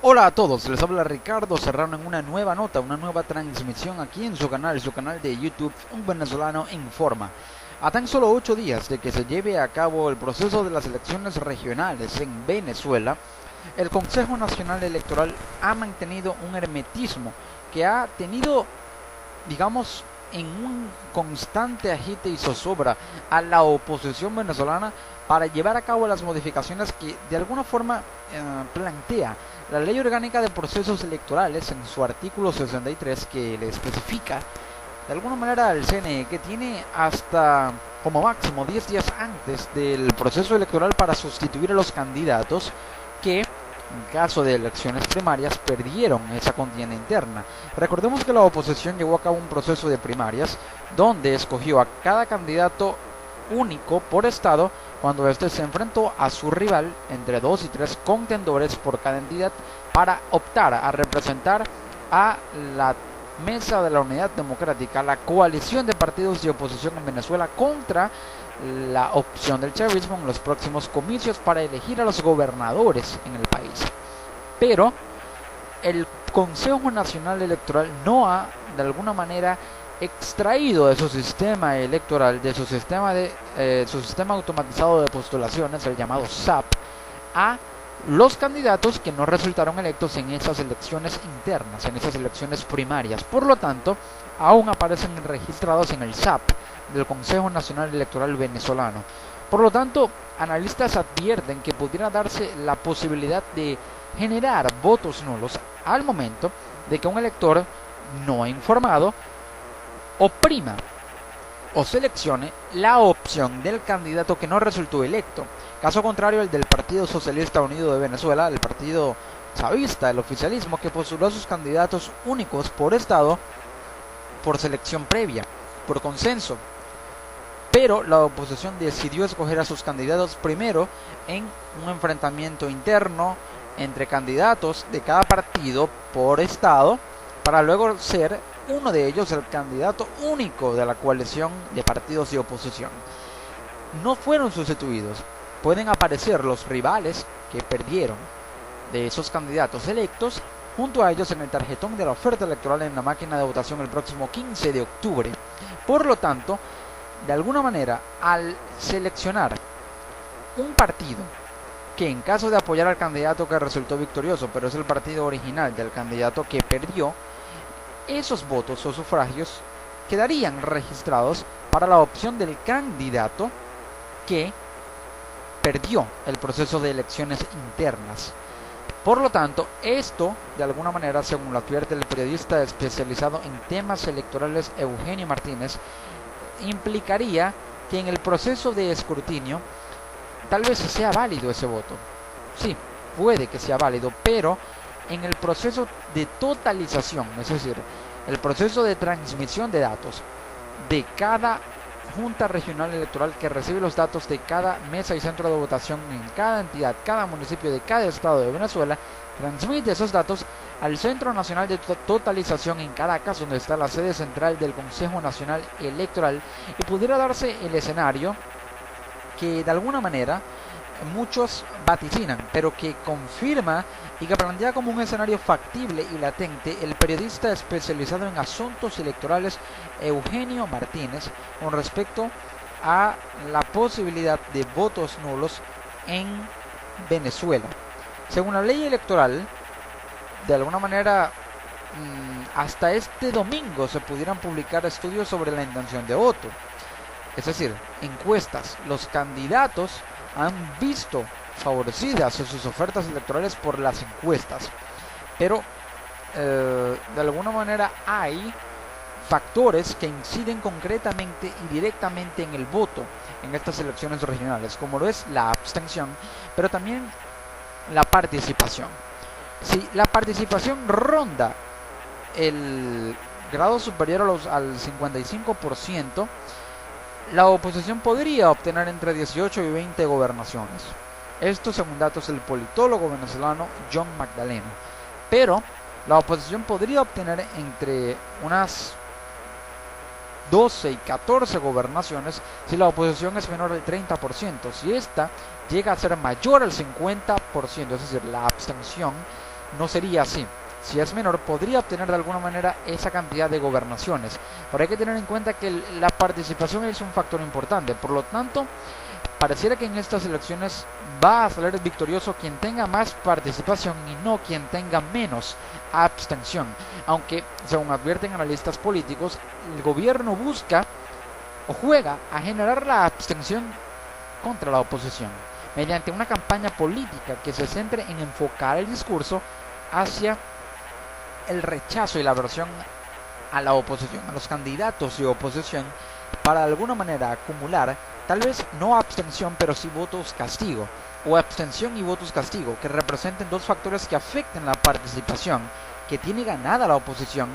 Hola a todos, les habla Ricardo Serrano en una nueva nota, una nueva transmisión aquí en su canal de YouTube, Un Venezolano Informa. A tan solo 8 días de que se lleve a cabo el proceso de las elecciones regionales en Venezuela, el Consejo Nacional Electoral ha mantenido un hermetismo que ha tenido, digamos, en un constante agite y zozobra a la oposición venezolana para llevar a cabo las modificaciones que de alguna forma plantea la Ley Orgánica de Procesos Electorales en su artículo 63, que le especifica de alguna manera al CNE que tiene hasta como máximo 10 días antes del proceso electoral para sustituir a los candidatos que en caso de elecciones primarias perdieron esa contienda interna. Recordemos que la oposición llevó a cabo un proceso de primarias donde escogió a cada candidato único por estado cuando éste se enfrentó a su rival entre 2 y 3 contendores por cada entidad para optar a representar a la Mesa de la Unidad Democrática, la coalición de partidos de oposición en Venezuela contra la opción del chavismo en los próximos comicios para elegir a los gobernadores en el país. Pero el Consejo Nacional Electoral no ha de alguna manera extraído de su sistema electoral, de su sistema automatizado de postulaciones, el llamado SAP, a los candidatos que no resultaron electos en esas elecciones internas, en esas elecciones primarias. Por lo tanto, aún aparecen registrados en el SAP del Consejo Nacional Electoral venezolano. Por lo tanto, analistas advierten que pudiera darse la posibilidad de generar votos nulos al momento de que un elector no informado oprima o seleccione la opción del candidato que no resultó electo. Caso contrario el del Partido Socialista Unido de Venezuela, el partido chavista, el oficialismo, que postuló a sus candidatos únicos por estado por selección previa, por consenso. Pero la oposición decidió escoger a sus candidatos primero en un enfrentamiento interno entre candidatos de cada partido por estado, para luego ser uno de ellos el candidato único de la coalición de partidos de oposición. No fueron sustituidos. Pueden aparecer los rivales que perdieron de esos candidatos electos junto a ellos en el tarjetón de la oferta electoral en la máquina de votación el próximo 15 de octubre. Por lo tanto, de alguna manera, al seleccionar un partido que en caso de apoyar al candidato que resultó victorioso, pero es el partido original del candidato que perdió, esos votos o sufragios quedarían registrados para la opción del candidato que perdió el proceso de elecciones internas. Por lo tanto, esto, de alguna manera, según lo advierte el periodista especializado en temas electorales Eugenio Martínez, implicaría que en el proceso de escrutinio tal vez sea válido ese voto. Sí, puede que sea válido, pero en el proceso de totalización, es decir, el proceso de transmisión de datos de cada Junta Regional Electoral que recibe los datos de cada mesa y centro de votación en cada entidad, cada municipio de cada estado de Venezuela, transmite esos datos al Centro Nacional de Totalización en Caracas, donde está la sede central del Consejo Nacional Electoral, y pudiera darse el escenario que de alguna manera muchos vaticinan, pero que confirma y que plantea como un escenario factible y latente el periodista especializado en asuntos electorales Eugenio Martínez con respecto a la posibilidad de votos nulos en Venezuela. Según la ley electoral, de alguna manera, hasta este domingo se pudieran publicar estudios sobre la intención de voto, es decir, encuestas. Los candidatos han visto favorecidas sus ofertas electorales por las encuestas, pero de alguna manera hay factores que inciden concretamente y directamente en el voto en estas elecciones regionales, como lo es la abstención, pero también la participación. Si la participación ronda el grado superior al 55%, la oposición podría obtener entre 18 y 20 gobernaciones. Esto según datos del politólogo venezolano John Magdaleno. Pero la oposición podría obtener entre unas 12 y 14 gobernaciones si la oposición es menor del 30%. Si esta llega a ser mayor al 50%, es decir, la abstención, no sería así. Si es menor, podría obtener de alguna manera esa cantidad de gobernaciones. Pero hay que tener en cuenta que la participación es un factor importante. Por lo tanto, pareciera que en estas elecciones va a salir victorioso quien tenga más participación y no quien tenga menos abstención. Aunque, según advierten analistas políticos, el gobierno busca o juega a generar la abstención contra la oposición, mediante una campaña política que se centre en enfocar el discurso hacia el rechazo y la aversión a la oposición, a los candidatos de oposición, para de alguna manera acumular, tal vez no abstención, pero sí votos castigo, o abstención y votos castigo, que representen dos factores que afecten la participación, que tiene ganada la oposición,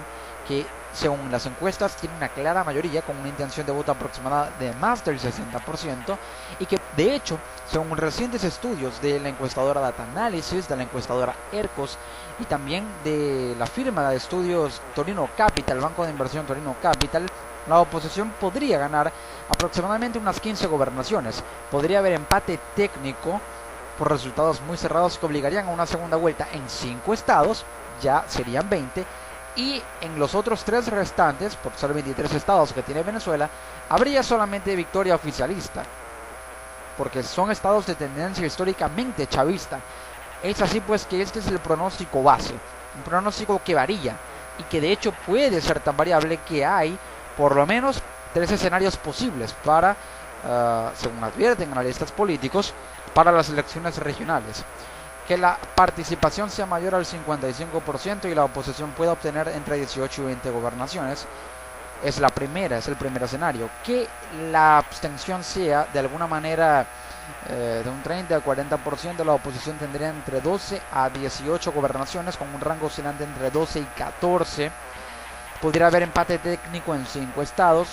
que según las encuestas tiene una clara mayoría con una intención de voto aproximada de más del 60%, y que de hecho, según recientes estudios de la encuestadora Data Analysis, de la encuestadora ERCOS y también de la firma de estudios Torino Capital, Banco de Inversión Torino Capital, la oposición podría ganar aproximadamente unas 15 gobernaciones. Podría haber empate técnico por resultados muy cerrados que obligarían a una segunda vuelta en 5 estados, ya serían 20, y en los otros 3 restantes, por ser 23 estados que tiene Venezuela, habría solamente victoria oficialista, porque son estados de tendencia históricamente chavista. Es así pues que este es el pronóstico base, un pronóstico que varía y que de hecho puede ser tan variable que hay por lo menos 3 escenarios posibles para, según advierten analistas políticos, para las elecciones regionales. Que la participación sea mayor al 55% y la oposición pueda obtener entre 18 y 20 gobernaciones. Es el primer escenario. Que la abstención sea de alguna manera de un 30 al 40%, la oposición tendría entre 12 a 18 gobernaciones con un rango oscilante entre 12 y 14. Podría haber empate técnico en 5 estados,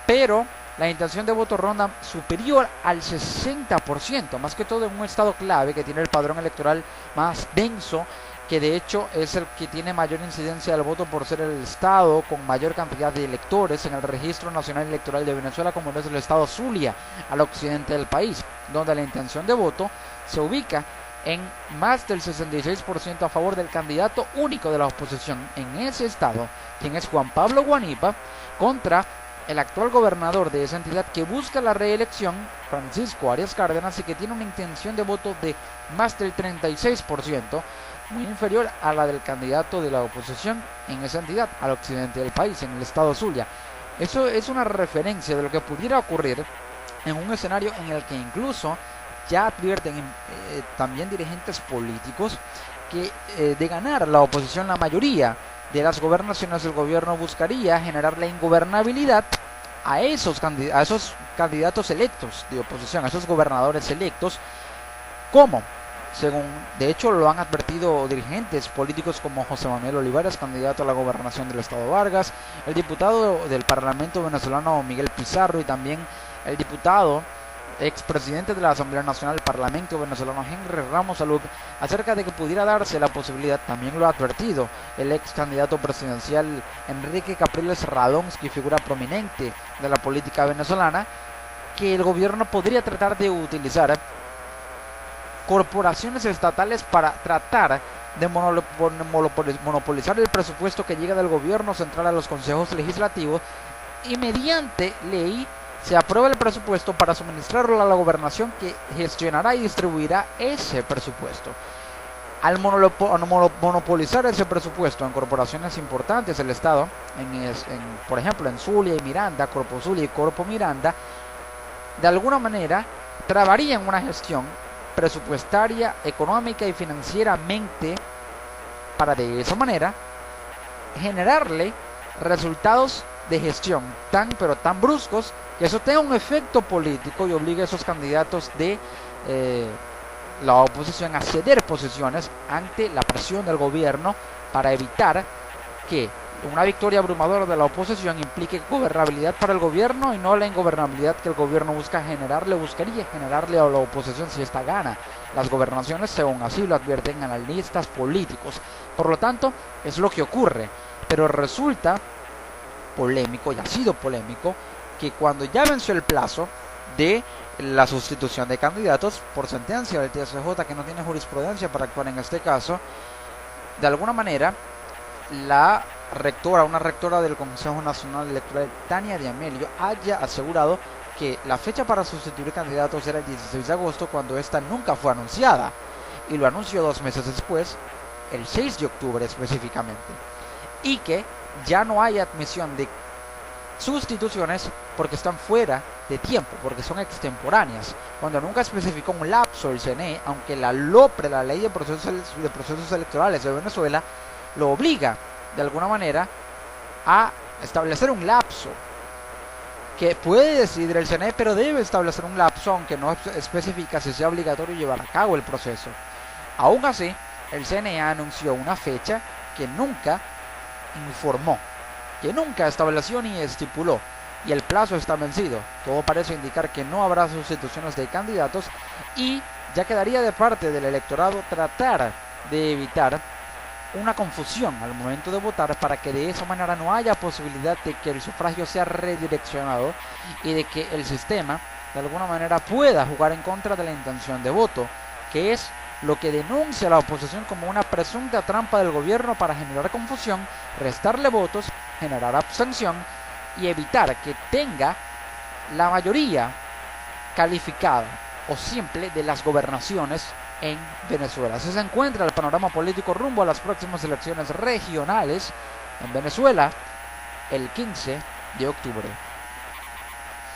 pero la intención de voto ronda superior al 60%, más que todo en un estado clave que tiene el padrón electoral más denso, que de hecho es el que tiene mayor incidencia del voto por ser el estado con mayor cantidad de electores en el Registro Nacional Electoral de Venezuela, como es el estado Zulia, al occidente del país, donde la intención de voto se ubica en más del 66% a favor del candidato único de la oposición en ese estado, quien es Juan Pablo Guanipa, contra el actual gobernador de esa entidad que busca la reelección, Francisco Arias Cárdenas, y que tiene una intención de voto de más del 36%, muy inferior a la del candidato de la oposición en esa entidad, al occidente del país, en el estado Zulia. Eso es una referencia de lo que pudiera ocurrir en un escenario en el que incluso ya advierten también dirigentes políticos que de ganar la oposición la mayoría de las gobernaciones, el gobierno buscaría generar la ingobernabilidad a esos candidatos electos de oposición, a esos gobernadores electos, como, según de hecho lo han advertido dirigentes políticos como José Manuel Olivares, candidato a la gobernación del estado Vargas, el diputado del Parlamento venezolano Miguel Pizarro y también el diputado expresidente de la Asamblea Nacional del Parlamento venezolano Henry Ramos Salud, acerca de que pudiera darse la posibilidad, también lo ha advertido el ex candidato presidencial Enrique Capriles Radonsky, figura prominente de la política venezolana, que el gobierno podría tratar de utilizar corporaciones estatales para tratar de monopolizar el presupuesto que llega del gobierno central a los consejos legislativos, y mediante ley se aprueba el presupuesto para suministrarlo a la gobernación, que gestionará y distribuirá ese presupuesto. Al monopolizar ese presupuesto en corporaciones importantes del Estado, por ejemplo en Zulia y Miranda, Corpo Zulia y Corpo Miranda, de alguna manera trabarían una gestión presupuestaria, económica y financieramente para de esa manera generarle resultados de gestión tan bruscos que eso tenga un efecto político y obligue a esos candidatos de la oposición a ceder posiciones ante la presión del gobierno, para evitar que una victoria abrumadora de la oposición implique gobernabilidad para el gobierno y no la ingobernabilidad que el gobierno buscaría generarle a la oposición si esta gana las gobernaciones, según así lo advierten analistas políticos. Por lo tanto, es lo que ocurre, pero resulta polémico, y ha sido polémico, que cuando ya venció el plazo de la sustitución de candidatos por sentencia del TSJ, que no tiene jurisprudencia para actuar en este caso, de alguna manera, la rectora, una rectora del Consejo Nacional Electoral, Tania de Amelio, haya asegurado que la fecha para sustituir candidatos era el 16 de agosto, cuando esta nunca fue anunciada, y lo anunció 2 meses después, el 6 de octubre específicamente, y que ya no hay admisión de sustituciones porque están fuera de tiempo, porque son extemporáneas, cuando nunca especificó un lapso el CNE, aunque la LOPRE, la Ley de Procesos Electorales de Venezuela, lo obliga de alguna manera a establecer un lapso que puede decidir el CNE, pero debe establecer un lapso, aunque no especifica si sea obligatorio llevar a cabo el proceso. Aún así, el CNE anunció una fecha que nunca informó, que nunca estableció ni estipuló, y el plazo está vencido. Todo parece indicar que no habrá sustituciones de candidatos, y ya quedaría de parte del electorado tratar de evitar una confusión al momento de votar, para que de esa manera no haya posibilidad de que el sufragio sea redireccionado y de que el sistema de alguna manera pueda jugar en contra de la intención de voto, que es lo que denuncia la oposición como una presunta trampa del gobierno para generar confusión, restarle votos, generar abstención y evitar que tenga la mayoría calificada o simple de las gobernaciones en Venezuela. Así se encuentra el panorama político rumbo a las próximas elecciones regionales en Venezuela el 15 de octubre.